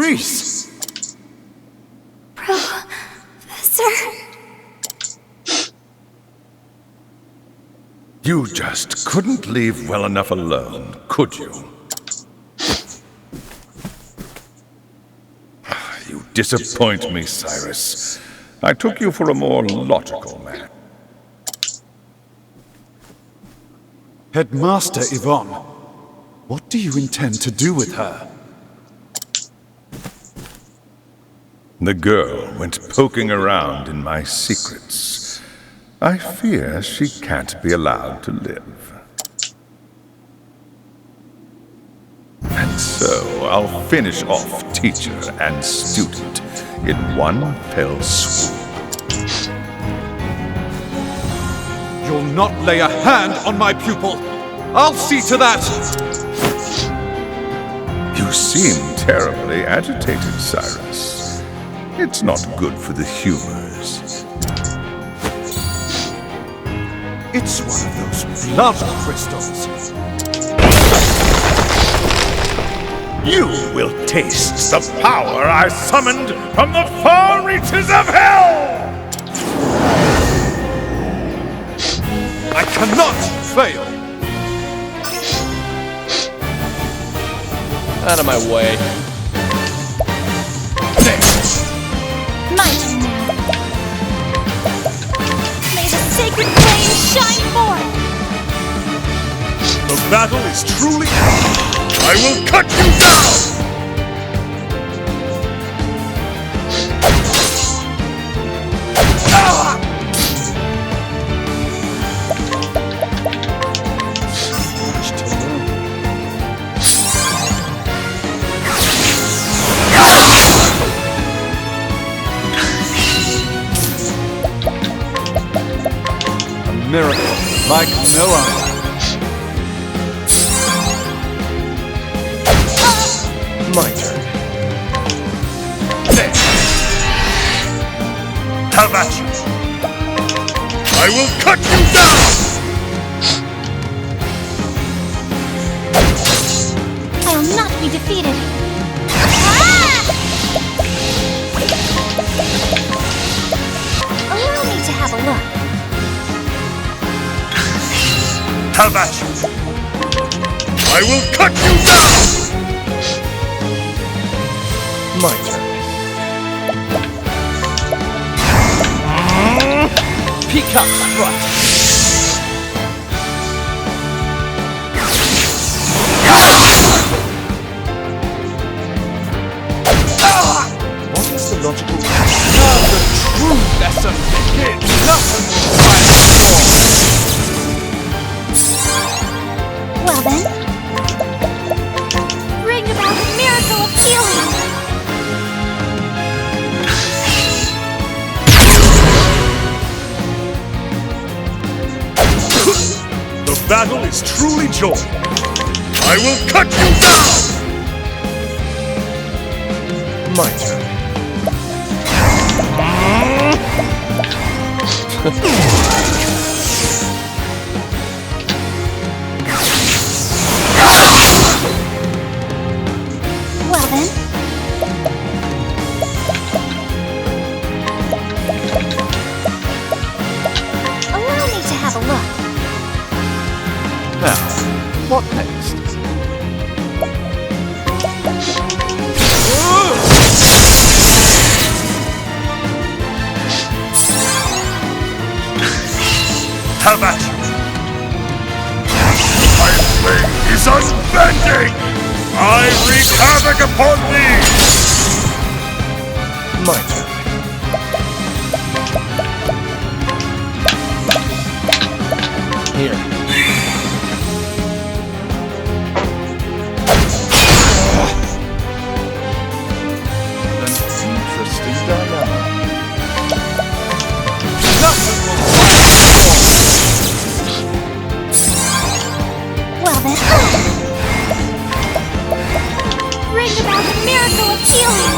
Greece! Professor? You just couldn't leave well enough alone, could you? You disappoint me, Cyrus. I took you for a more logical man. Headmaster Yvon, what do you intend to do with her? The girl went poking around in my secrets. I fear she can't be allowed to live. And so I'll finish off teacher and student in one fell swoop. You'll not lay a hand on my pupil! I'll see to that! You seem terribly agitated, Cyrus. It's not good for the humors. It's one of those blood crystals. You will taste the power I summoned from the far reaches of hell! I cannot fail! Out of my way. My turn now. May the sacred flame shine forth! The battle is truly... I will cut you down! A miracle like no other. My turn. There. How about you? I will cut you down! I'll not be defeated. Allow me to have a look. How about you? I will cut you down! My turn. Peacock strut. What is the logical... Now the true lesson begins! Nothing will silence war! Well then, bring about the miracle of healing! The battle is truly joy. I will cut you down! My turn. Well then, allow me to have a look. Now, what next? How about you? My flame is unbending! I wreak havoc upon thee! My turn. Here. An interesting dilemma. Nothing will silence Well then, bring about the miracle of healing!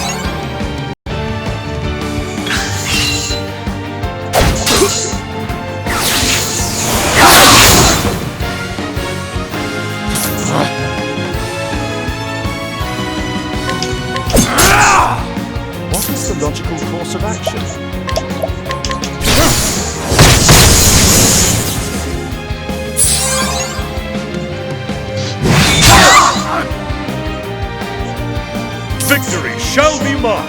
mine!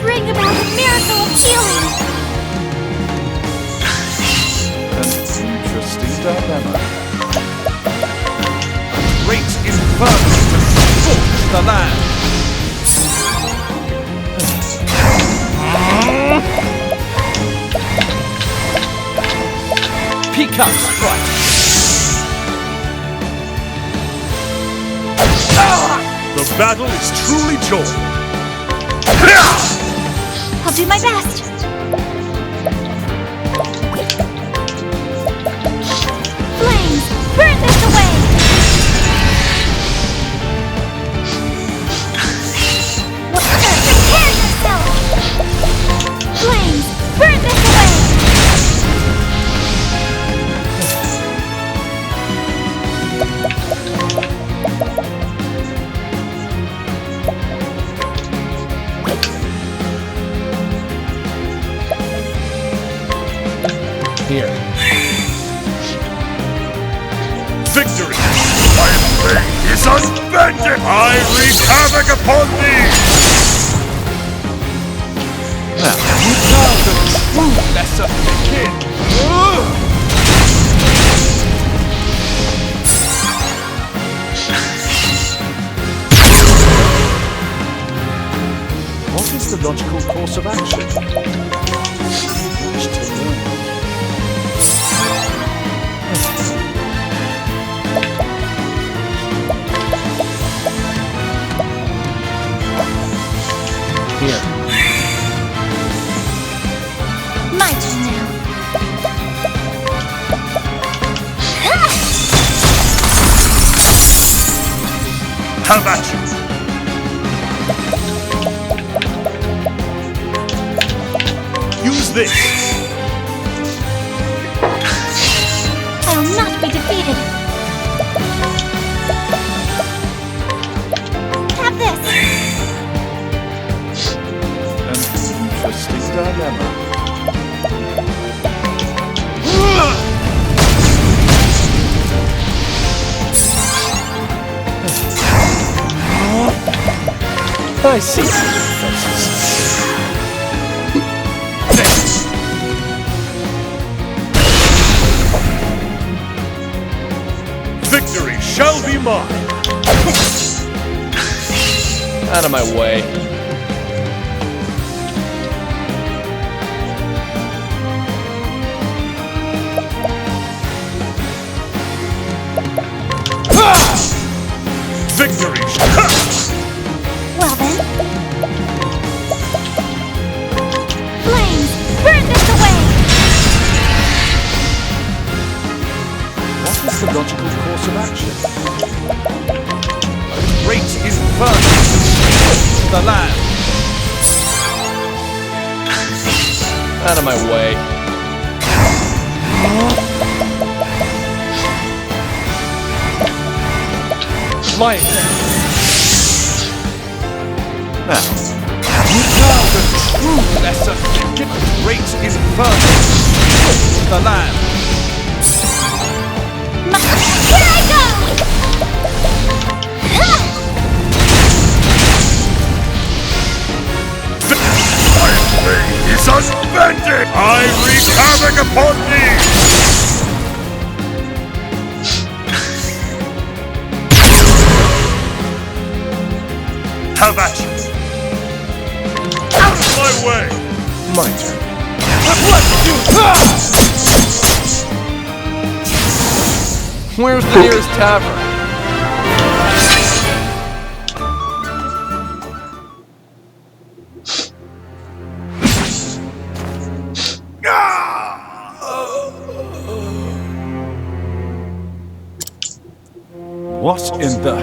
Bring about a miracle of healing! An interesting dilemma. Great inferno to scorch the land! Peacock strut! The battle is truly joined! I'll do my best! Flames, burn this away! Prepare yourself! Flames, burn this away! Here. Victory! My blade is unbending! I wreak havoc upon thee! Now the true lesson begin! What is the logical course of action? Much to learn. Here. My turn now. How about you? Use this! I'll not be defeated. Have this. An interesting dilemma. I see some defenses. Victory shall be mine! Out of my way. Victory! Well then. Flames, burn this away! What is the logical course of action? A great inferno to scorch the land! Out of my way. My Now the true lesson begin. Great inferno to scorch the land! Here I go! My blade is unbending! I wreak havoc upon thee! How about you? Out of my way! My turn. Where's the nearest tavern? What in the...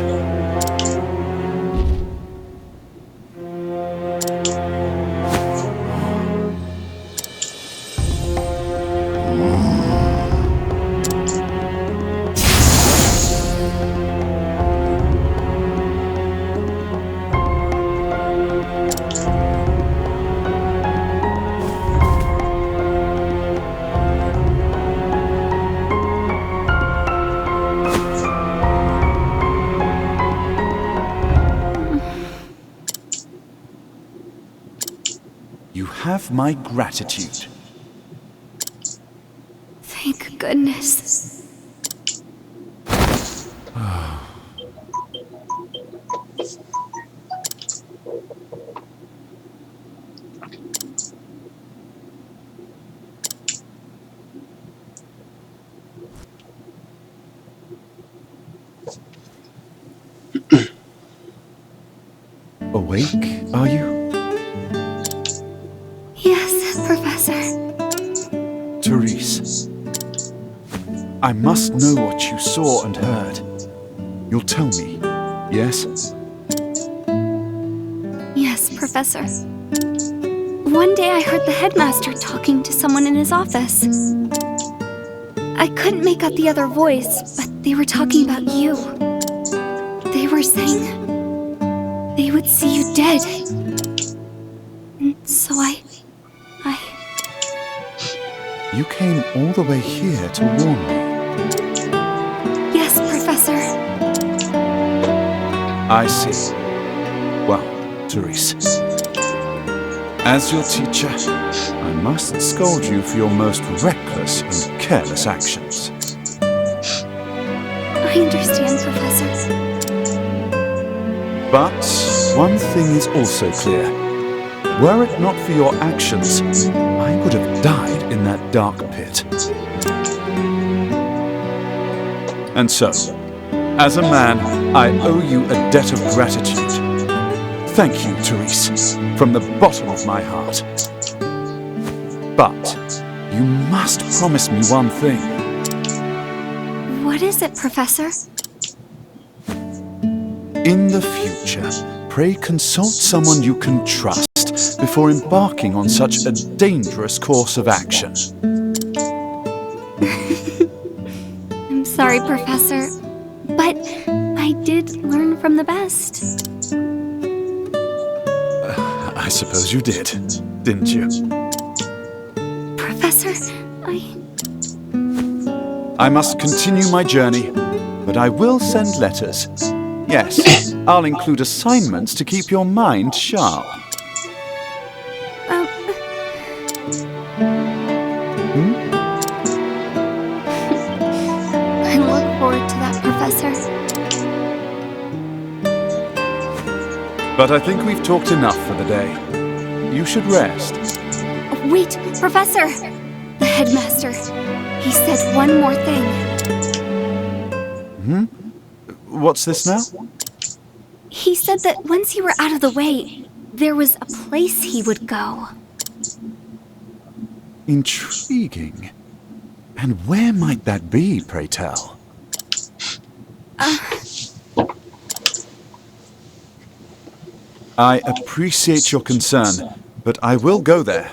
have my gratitude. Thank goodness. Awake, are you? Yes, Professor. Therese, I must know what you saw and heard. You'll tell me, yes? Yes, Professor. One day I heard the headmaster talking to someone in his office. I couldn't make out the other voice, but they were talking about you. They were saying they would see you dead. And so I... You came all the way here to warn me. Yes, Professor. I see. Well, Therese, as your teacher, I must scold you for your most reckless and careless actions. I understand, Professor. But one thing is also clear. Were it not for your actions, I would have died in that dark pit. And so, as a man, I owe you a debt of gratitude. Thank you, Therese, from the bottom of my heart. But you must promise me one thing. What is it, Professor? In the future, pray consult someone you can trust before embarking on such a dangerous course of action. I'm sorry, Professor, but I did learn from the best. I suppose you did, didn't you? Professor, I must continue my journey, but I will send letters. Yes, I'll include assignments to keep your mind sharp. I look forward to that, Professor. But I think we've talked enough for the day. You should rest. Wait, Professor! The headmaster. He said one more thing. What's this now? He said that once you were out of the way, there was a place he would go. Intriguing. And where might that be, pray tell? I appreciate your concern, but I will go there.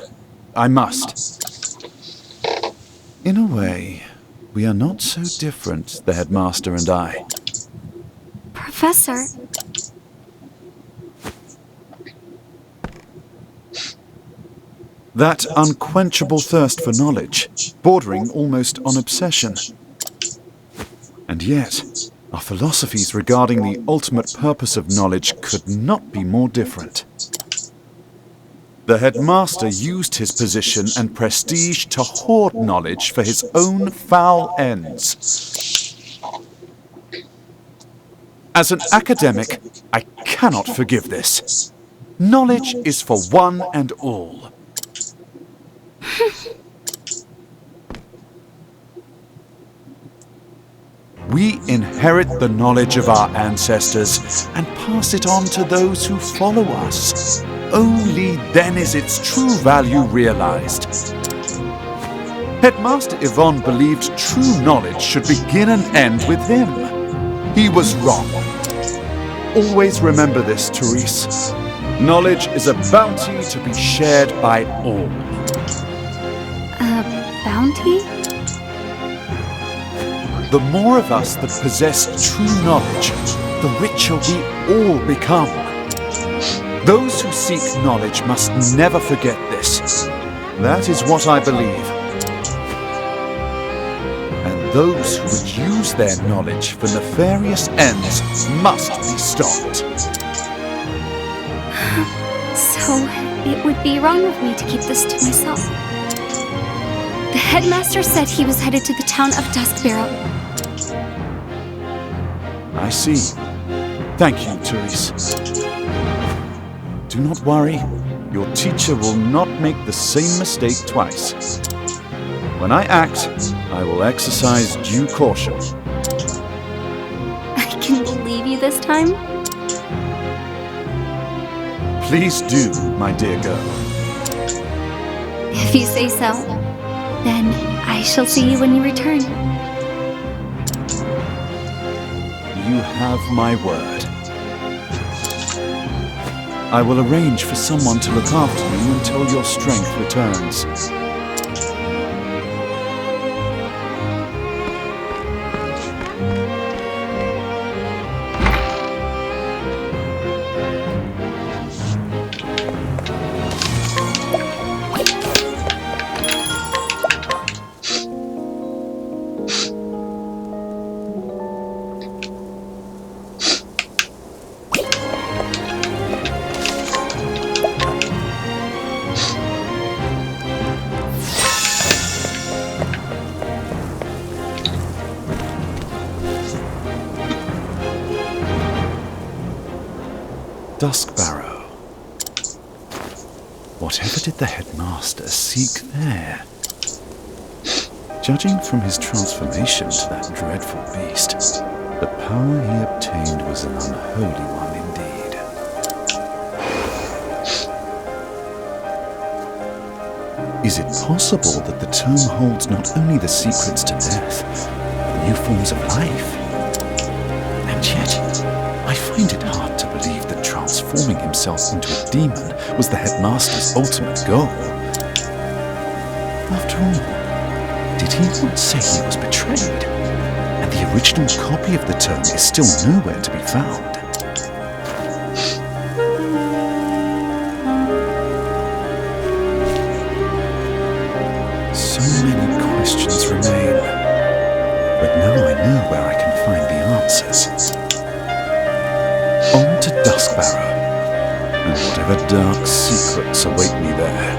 I must. In a way, we are not so different, the headmaster and I. Professor, That unquenchable thirst for knowledge, bordering almost on obsession. And yet, our philosophies regarding the ultimate purpose of knowledge could not be more different. The headmaster used his position and prestige to hoard knowledge for his own foul ends. As an academic, I cannot forgive this. Knowledge is for one and all. We inherit the knowledge of our ancestors and pass it on to those who follow us. Only then is its true value realized. Headmaster Yvon believed true knowledge should begin and end with him. He was wrong. Always remember this, Therese. Knowledge is a bounty to be shared by all. a bounty? The more of us that possess true knowledge, the richer we all become. Those who seek knowledge must never forget this. That is what I believe. And those who would use their knowledge for nefarious ends must be stopped. So, it would be wrong of me to keep this to myself. The headmaster said he was headed to the town of Duskbarrow. I see. Thank you, Therese. Do not worry. Your teacher will not make the same mistake twice. When I act, I will exercise due caution. I can believe you this time? Please do, my dear girl. If you say so, then I shall see you when you return. You have my word. I will arrange for someone to look after you until your strength returns. Duskbarrow. Whatever did the headmaster seek there? Judging from his transformation to that dreadful beast, the power he obtained was an unholy one indeed. Is it possible that the tome holds not only the secrets to death, but new forms of life? And yet, I find it hard to believe that transforming himself into a demon was the headmaster's ultimate goal. After all, did he not say he was betrayed? And the original copy of the tome is still nowhere to be found. So many questions remain. But now I know where I can find the answers. On to Duskbarrow, and whatever dark secrets await me there.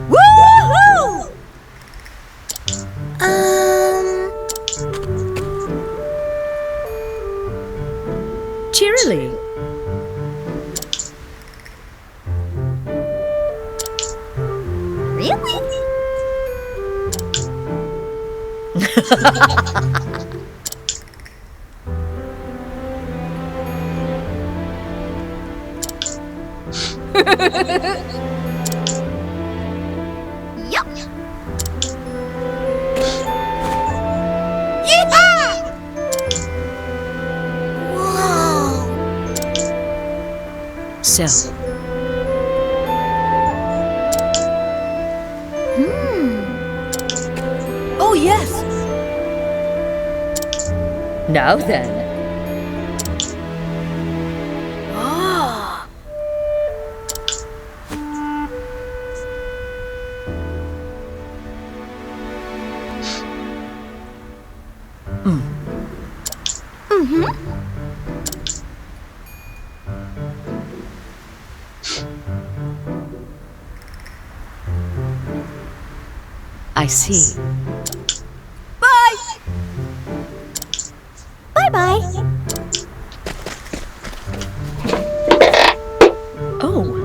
Woo-hoo! Cheerily. Really? Yup. Yeehaw! Whoa. So, oh yes. Now then. Ah. I see. Bye! Bye-bye. Oh.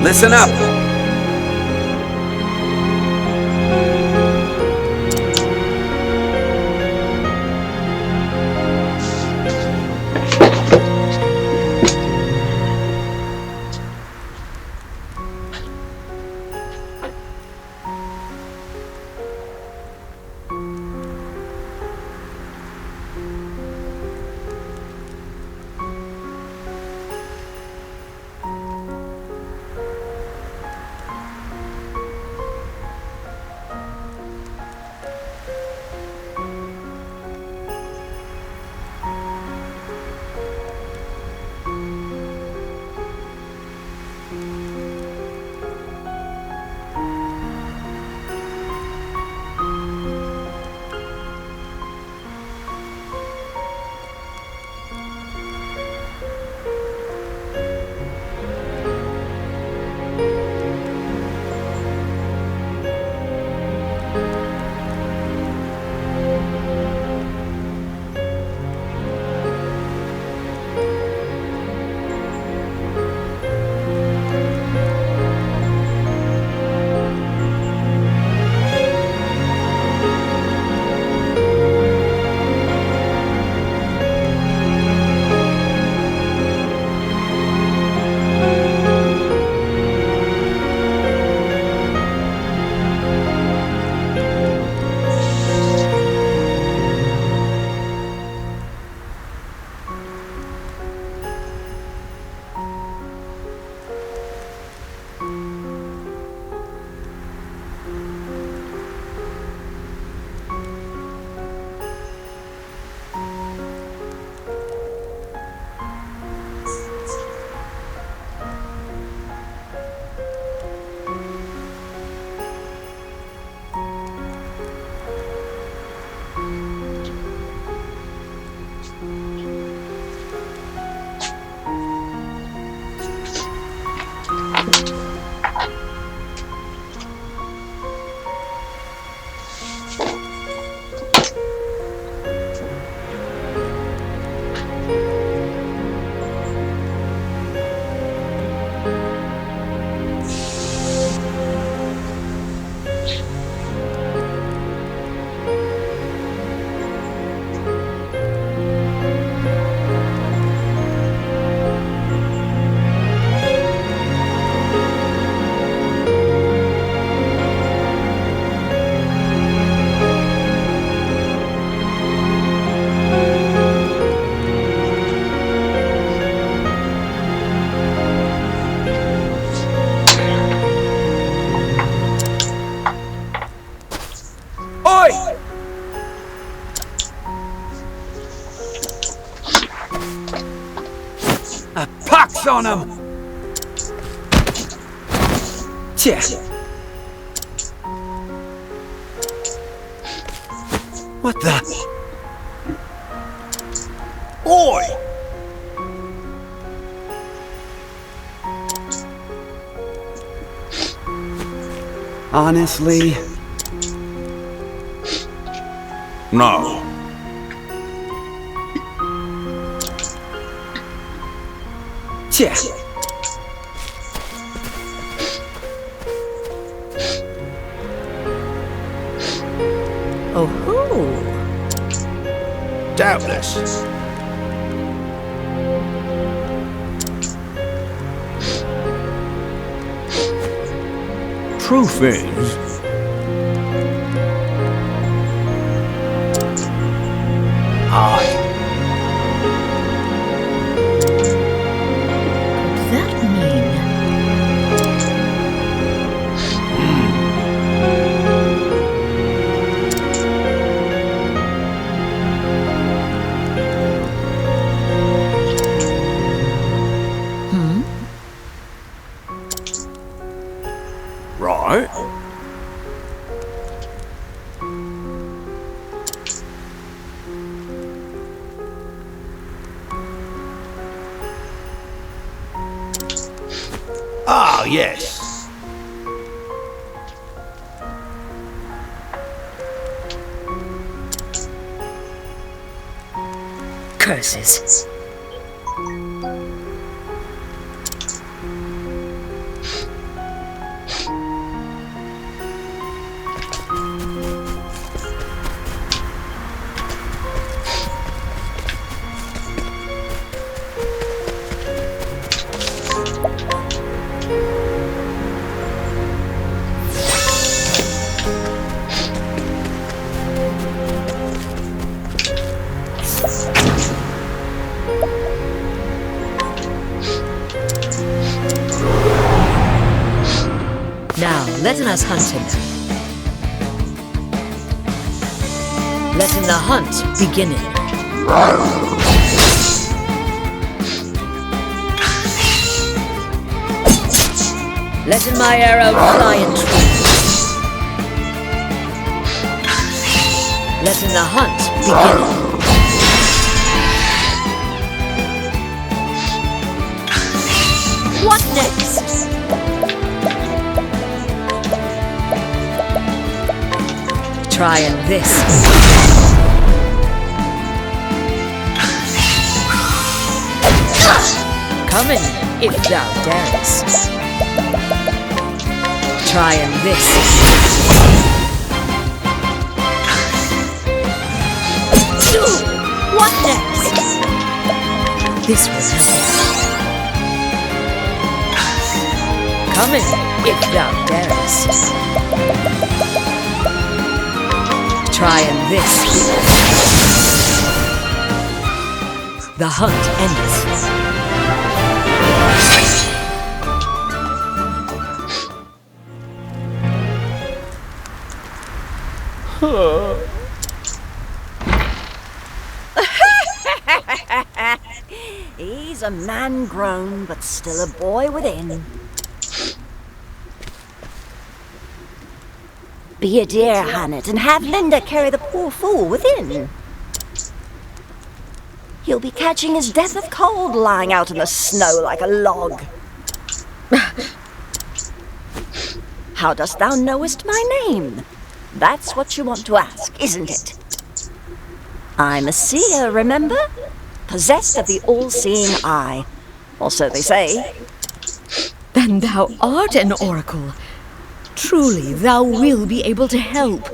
Listen up! A pox on him! Tja. What the? Oi! Honestly? No. Tja. Oh-ho! Doubtless. Truth is, Does that mean... right? Ah, yes. Curses. Now, let us hunt him. Letting the hunt begin. Letting my arrow fly and true. Letting the hunt begin. What next? Trying this. Coming, if thou darest. Trying this. What next? This will help. Coming, if thou darest. Trying this. The hunt endeth. He's a man grown, but still a boy within. Be a dear, Hannet, and have Linda carry the poor fool within. He'll be catching his death of cold lying out in the snow like a log. How dost thou knowest my name? That's what you want to ask, isn't it? I'm a seer, remember? Possessed of the all-seeing eye. Or so they say. Then thou art an oracle. Truly, thou will be able to help.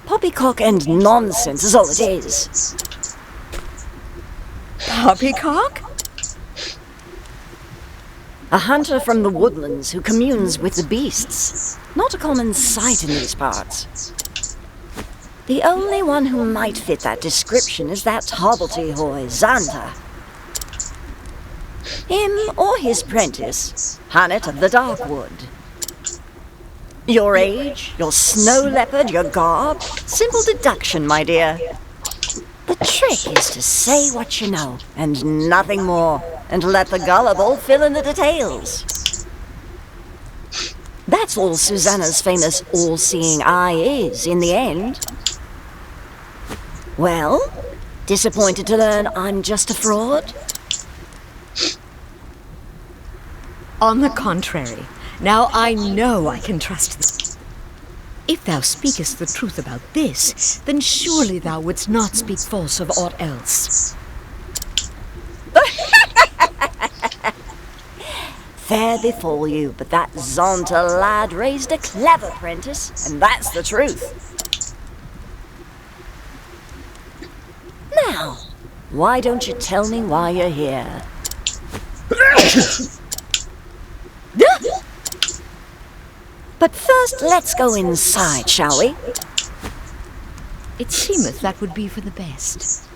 Poppycock and nonsense is all it is. Poppycock? A hunter from the woodlands who communes with the beasts. Not a common sight in these parts. The only one who might fit that description is that hobbledehoy, Xanta. Him or his prentice, Hannet of the Darkwood. Your age, your snow leopard, your garb, simple deduction, my dear. The trick is to say what you know, and nothing more, and let the gullible fill in the details. That's all Susanna's famous all-seeing eye is, in the end. Well, disappointed to learn I'm just a fraud? On the contrary, now I know I can trust thee. If thou speakest the truth about this, then surely thou wouldst not speak false of aught else. Fair befall you, but that Xanta lad raised a clever prentice, and that's the truth. Now, why don't you tell me why you're here? But first, let's go inside, shall we? It seemeth that would be for the best.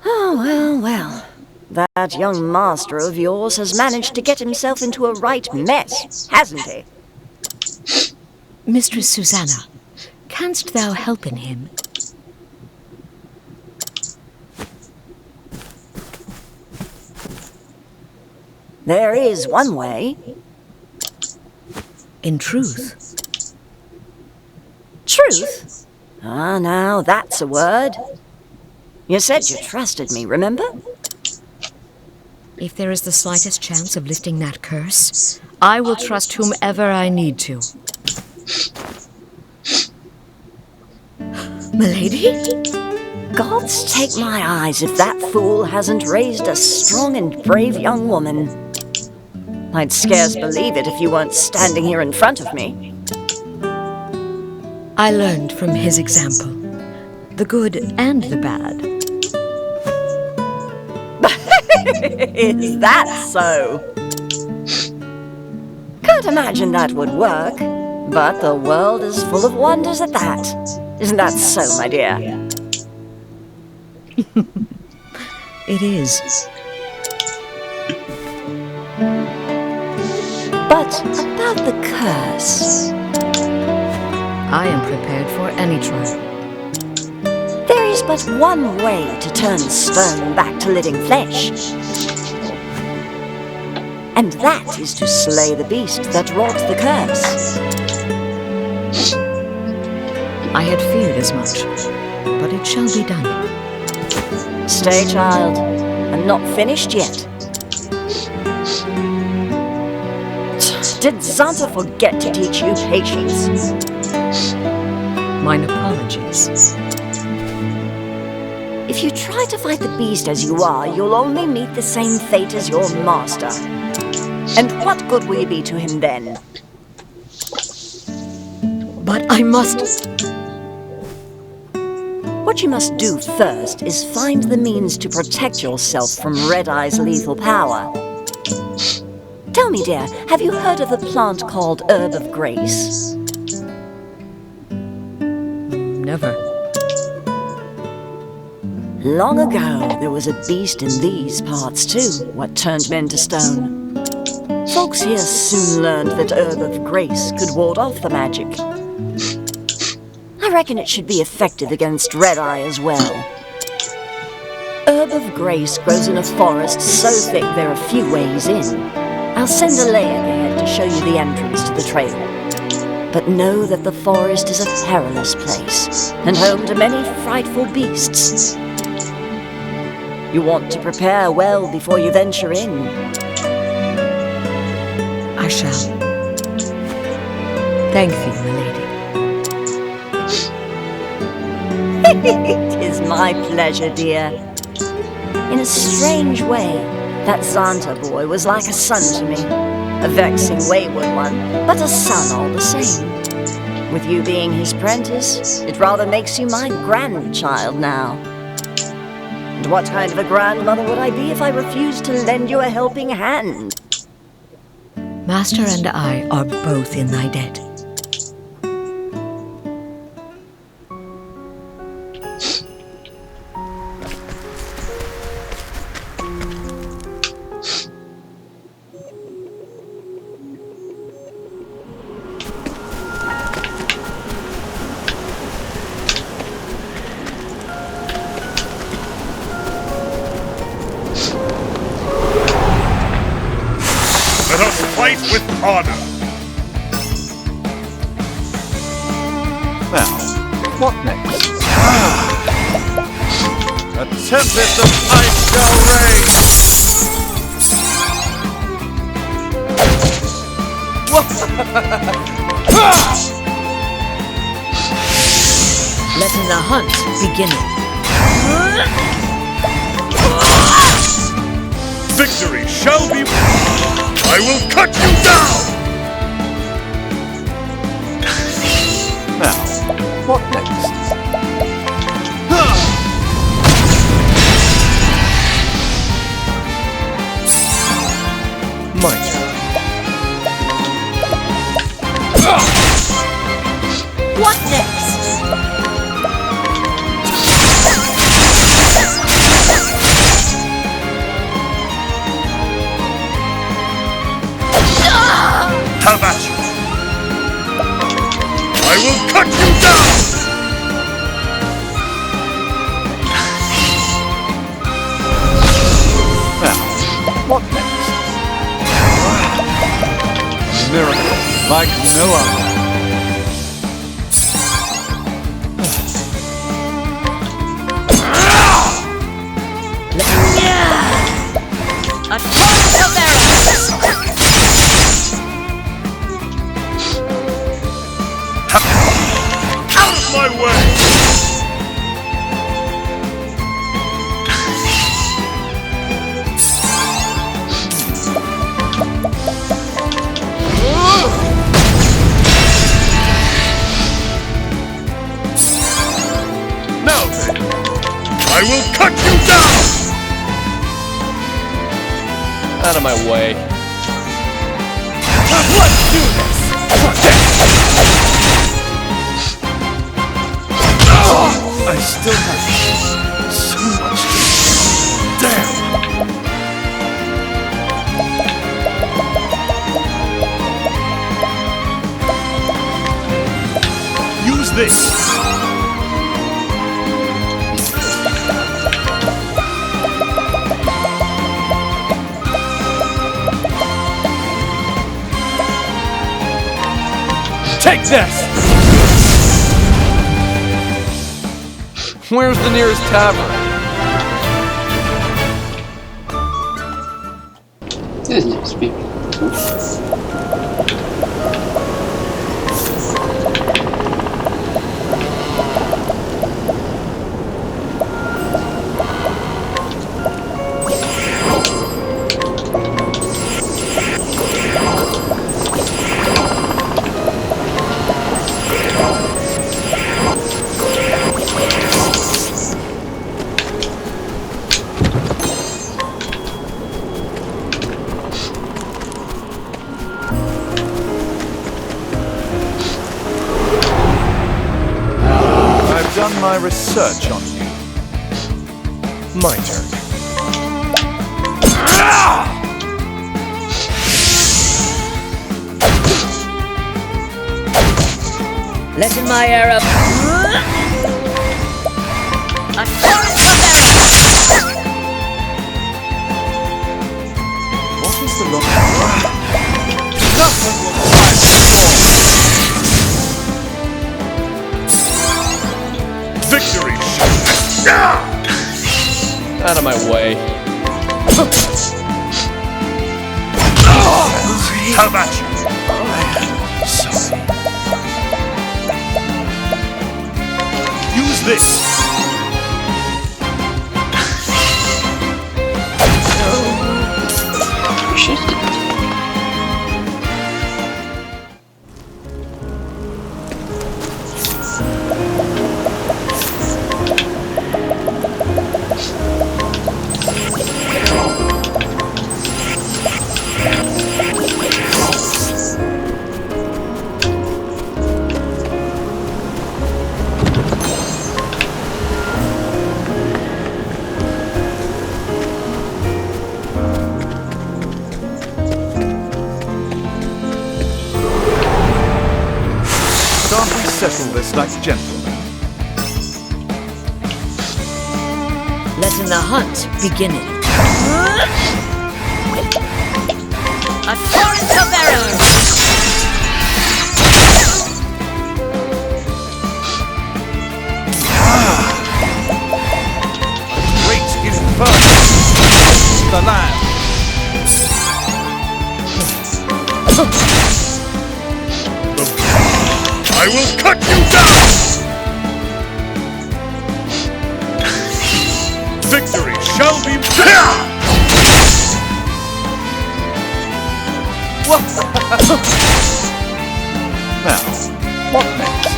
Oh, well, well. That young master of yours has managed to get himself into a right mess, hasn't he? Mistress Susanna, canst thou help in him? There is one way. In truth. Truth? Ah, now that's a word. You said you trusted me, remember? If there is the slightest chance of lifting that curse, I will trust whomever I need to. Milady? Gods take my eyes if that fool hasn't raised a strong and brave young woman. I'd scarce believe it if you weren't standing here in front of me. I learned from his example, the good and the bad. Is that so? Can't imagine that would work, but the world is full of wonders at that. Isn't that so, my dear? It is. But about the curse, I am prepared for any trial. there is but one way to turn stone back to living flesh. And that is to slay the beast that wrought the curse. I had feared as much, but it shall be done. Stay, child. I'm not finished yet. Did Xanta forget to teach you patience? Mine apologies. If you try to fight the beast as you are, you'll only meet the same fate as your master. And what good will you be to him then? But I must... What you must do first is find the means to protect yourself from Red Eye's lethal power. Tell me, dear, have you heard of the plant called Herb of Grace? Never. Long ago, there was a beast in these parts too, what turned men to stone. Folks here soon learned that Herb of Grace could ward off the magic. I reckon it should be effective against Red Eye as well. Herb of Grace grows in a forest so thick there are few ways in. I'll send a layer ahead to show you the entrance to the trail. But know that the forest is a perilous place, and home to many frightful beasts. You want to prepare well before you venture in. I shall. Thank thee, milady. It is my pleasure, dear. In a strange way, that Xanta boy was like a son to me. A vexing, wayward one, but a son all the same. With you being his prentice, it rather makes you my grandchild now. And what kind of a grandmother would I be if I refused to lend you a helping hand? Master and I are both in thy debt. Let us fight with honor. Now, what next? A tempest of ice shall reign! Letting the hunt begin. Victory shall be... I will cut you down! Now, what next? My turn. What next? Have at you! I will cut you down! Now, what next? Miracle like no other. A torrent of arrows! Out of my way! Now then, I will cut you down! Out of my way. Let's do this! I still have so much this! Take this! Where's the nearest tavern? This is speak. I've done my research on you. My turn. Letting my arrow. A torrent of arrows! What is the look? Nothing will quiet the storm. Victory! Out of my way. How about you? Sorry. Use this! Can't we settle this like gentlemen? Letting the hunt begin. A torrent of arrows! Great inferno! The land! I will cut you down! Victory shall be... Now, what next?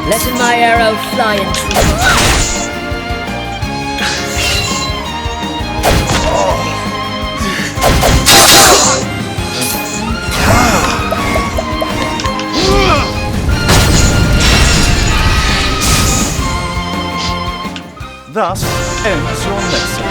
Letting my arrow fly and true. Thus ends your lesson.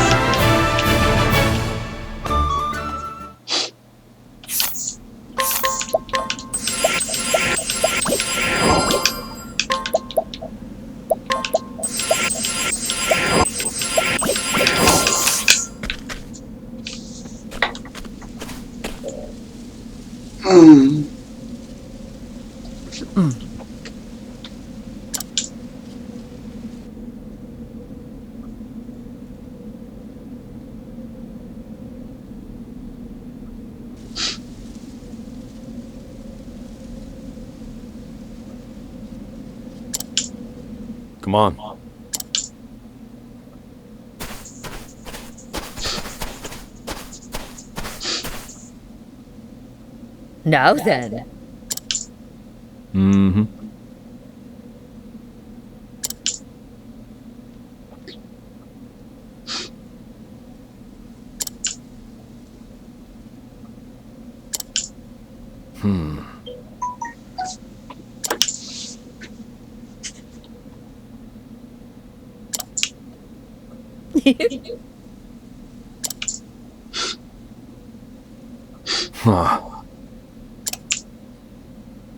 Come on. Now then. Mm-hmm.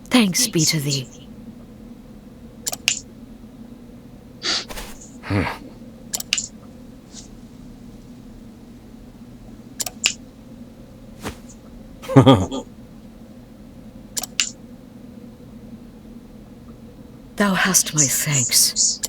Thanks be to thee. Thou hast my thanks.